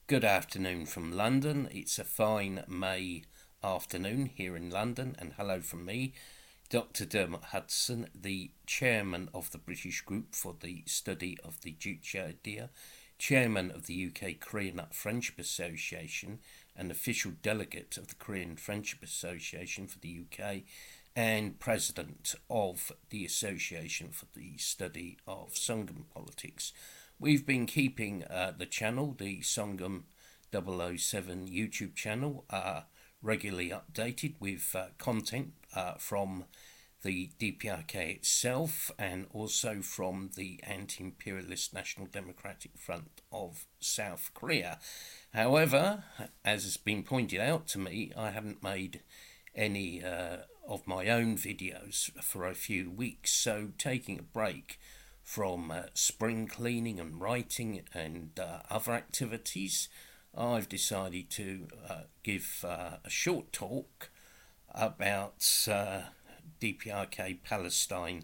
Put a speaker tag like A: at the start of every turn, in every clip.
A: Good afternoon from London. It's a fine May afternoon here in London, and hello from me, Dr. Dermot Hudson, the Chairman of the British Group for the Study of the Juche Idea, Chairman of the UK Korean Friendship Association, and official delegate of the Korean Friendship Association for the UK, and President of the Association for the Study of Songun Politics. We've been keeping the channel, the Songun 007 YouTube channel, regularly updated with content from the DPRK itself and also from the anti-imperialist National Democratic Front of South Korea. However, as has been pointed out to me, I haven't made any of my own videos for a few weeks, so taking a break from spring cleaning and writing and other activities, I've decided to give a short talk about DPRK-Palestine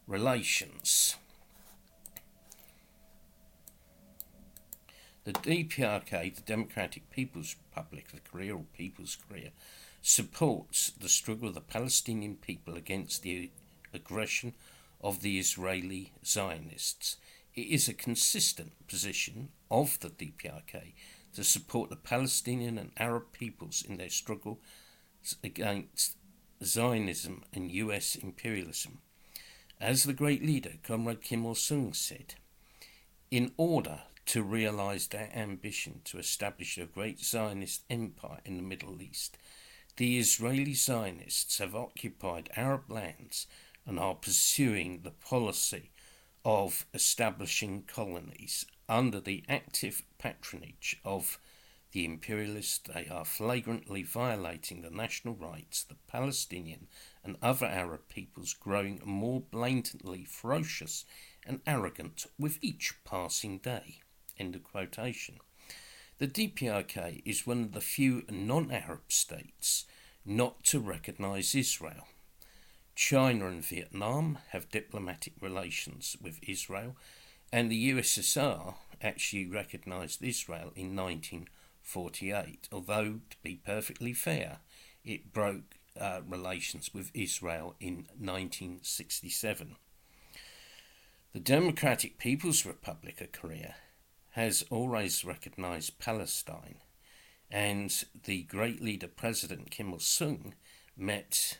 A: relations. The DPRK, the Democratic People's Republic of Korea, or People's Korea, supports the struggle of the Palestinian people against the aggression of the Israeli Zionists. It is a consistent position of the DPRK to support the Palestinian and Arab peoples in their struggle against Zionism and US imperialism. As the great leader, Comrade Kim Il-sung, said, in order to realize their ambition to establish a great Zionist empire in the Middle East, the Israeli Zionists have occupied Arab lands and are pursuing the policy of establishing colonies. Under the active patronage of the imperialists, they are flagrantly violating the national rights of the Palestinian and other Arab peoples, growing more blatantly ferocious and arrogant with each passing day. End of quotation. The DPRK is one of the few non-Arab states not to recognise Israel. China and Vietnam have diplomatic relations with Israel, and the USSR actually recognised Israel in 1948, although, to be perfectly fair, it broke relations with Israel in 1967. The Democratic People's Republic of Korea has always recognised Palestine, and the great leader President Kim Il-sung met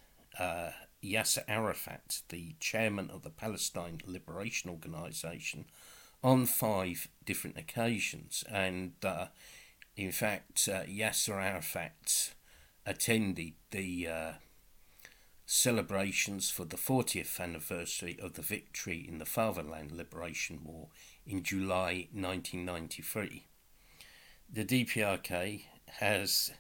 A: Yasser Arafat, the chairman of the Palestine Liberation Organization, on 5 different occasions. And in fact, Yasser Arafat attended the celebrations for the 40th anniversary of the victory in the Fatherland Liberation War in July 1993. The DPRK has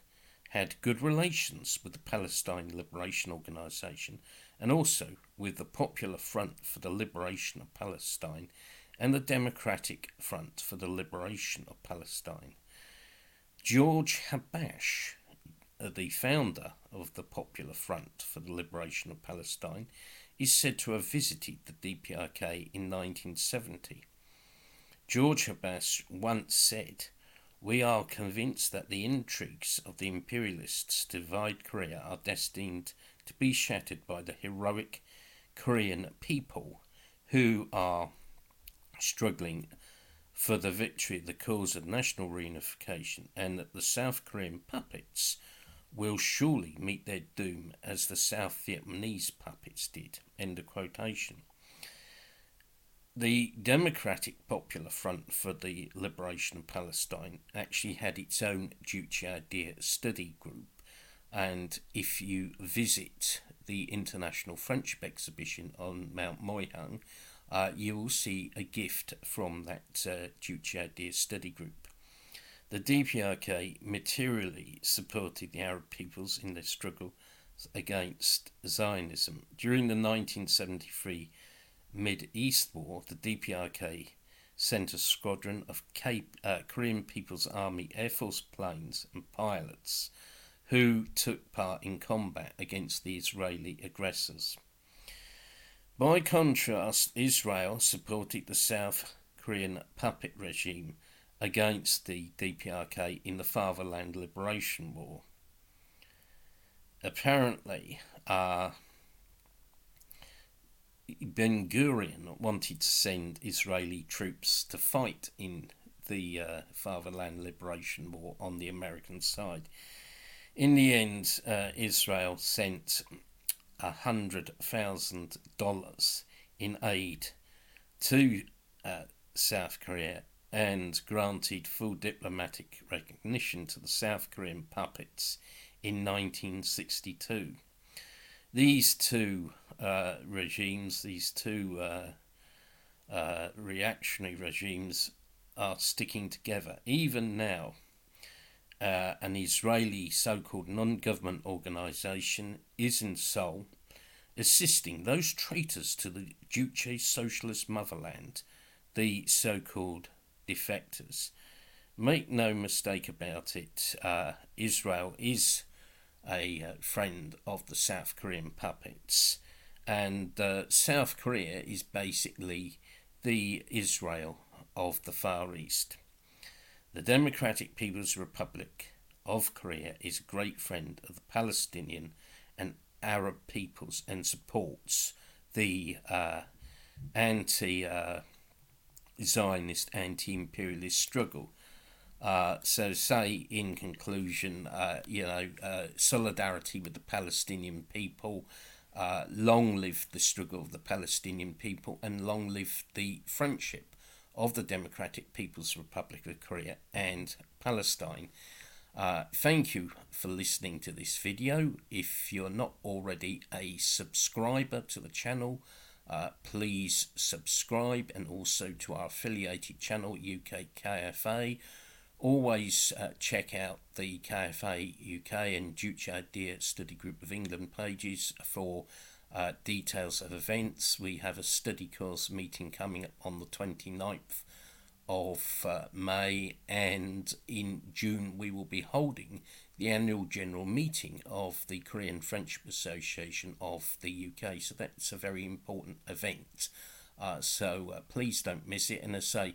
A: had good relations with the Palestine Liberation Organization and also with the Popular Front for the Liberation of Palestine and the Democratic Front for the Liberation of Palestine. George Habash, the founder of the Popular Front for the Liberation of Palestine, is said to have visited the DPRK in 1970. George Habash once said, "We are convinced that the intrigues of the imperialists to divide Korea are destined to be shattered by the heroic Korean people who are struggling for the victory of the cause of national reunification, and that the South Korean puppets will surely meet their doom as the South Vietnamese puppets did." End of quotation. The Democratic Popular Front for the Liberation of Palestine actually had its own Juche Idea study group, and if you visit the International Friendship Exhibition on Mount Moyhang, you will see a gift from that Juche Idea study group. The DPRK materially supported the Arab peoples in their struggle against Zionism. During the 1973 Mid-East War, the DPRK sent a squadron of Korean People's Army Air Force planes and pilots who took part in combat against the Israeli aggressors. By contrast, Israel supported the South Korean puppet regime against the DPRK in the Fatherland Liberation War. Apparently, Ben Gurion wanted to send Israeli troops to fight in the Fatherland Liberation War on the American side. In the end, Israel sent $100,000 in aid to South Korea and granted full diplomatic recognition to the South Korean puppets in 1962. These two regimes, these two reactionary regimes, are sticking together. Even now, an Israeli so-called non-government organisation is in Seoul, assisting those traitors to the Juche socialist motherland, the so-called defectors. Make no mistake about it, Israel is a friend of the South Korean puppets, and South Korea is basically the Israel of the Far East. The Democratic People's Republic of Korea is a great friend of the Palestinian and Arab peoples and supports the anti-Zionist, anti-imperialist struggle. So say in conclusion, solidarity with the Palestinian people, long live the struggle of the Palestinian people, and long live the friendship of the Democratic People's Republic of Korea and Palestine. Thank you for listening to this video. If you're not already a subscriber to the channel, please subscribe, and also to our affiliated channel UK KFA. Always check out the KFA UK and Juche Idea Study Group of England pages for details of events. We have a study course meeting coming up on the 29th of May, and in June we will be holding the annual general meeting of the Korean Friendship Association of the UK. So that's a very important event. So please don't miss it. And as I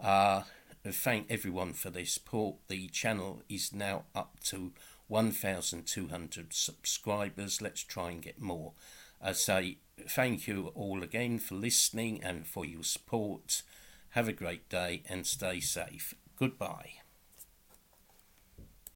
A: say, thank everyone for their support. The channel is now up to 1,200 subscribers. Let's try and get more. I say thank you all again for listening and for your support. Have a great day and stay safe. Goodbye.